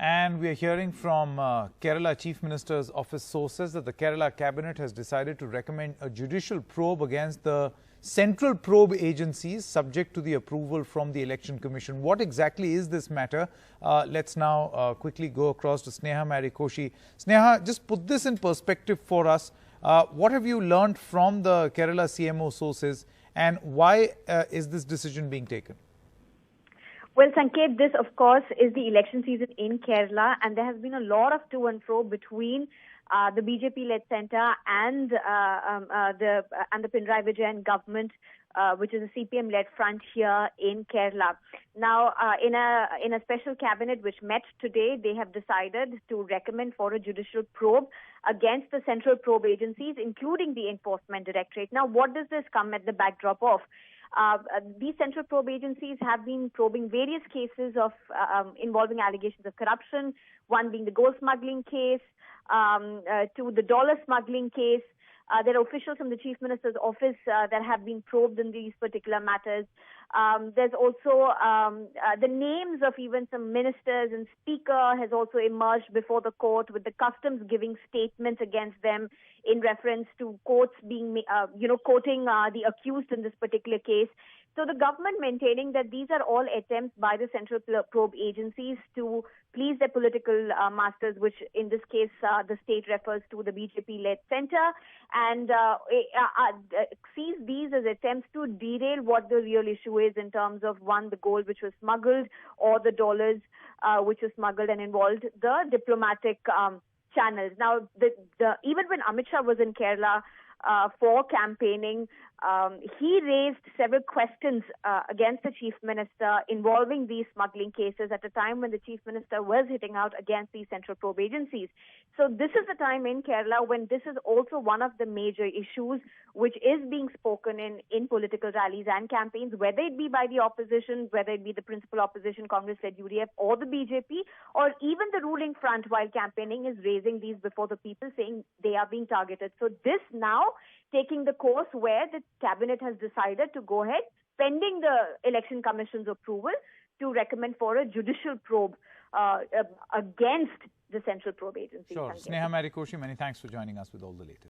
And we are hearing from Kerala Chief Minister's office sources that the Kerala Cabinet has decided to recommend a judicial probe against the central probe agencies subject to the approval from the Election Commission. What exactly is this matter? Let's now quickly go across to Sneha Marikoshi. Sneha, just put this in perspective for us. What have you learned from the Kerala CMO sources and why is this decision being taken? Well, Sanket, this, of course, is the election season in Kerala, and there has been a lot of to and fro between the BJP-led centre and the Pinarayi Vijayan government, which is a CPM-led front here in Kerala. Now, in a special cabinet which met today, they have decided to recommend for a judicial probe against the central probe agencies, including the Enforcement Directorate. Now, what does this come at the backdrop of? These central probe agencies have been probing various cases of involving allegations of corruption, one being the gold smuggling case, to the dollar smuggling case. There are officials from the Chief Minister's office that have been probed in these particular matters. There's also the names of even some ministers and speaker has also emerged before the court, with the customs giving statements against them in reference to courts being, quoting the accused in this particular case. So the government maintaining that these are all attempts by the central probe agencies to please their political masters, which in this case the state refers to the BJP-led centre, and sees these as attempts to derail what the real issue is in terms of, one, the gold which was smuggled, or the dollars which was smuggled and involved the diplomatic channels. Now, even when Amit Shah was in Kerala for campaigning, he raised several questions against the Chief Minister involving these smuggling cases at a time when the Chief Minister was hitting out against these central probe agencies. So this is the time in Kerala when this is also one of the major issues which is being spoken in political rallies and campaigns, whether it be by the opposition, whether it be the principal opposition, Congress-led UDF, or the BJP, or even the ruling front while campaigning is raising these before the people, saying they are being targeted. So this now taking the course where the cabinet has decided to go ahead, pending the Election Commission's approval, to recommend for a judicial probe against the central probe agency. Sure. Sneha Marikoshi, many thanks for joining us with all the latest.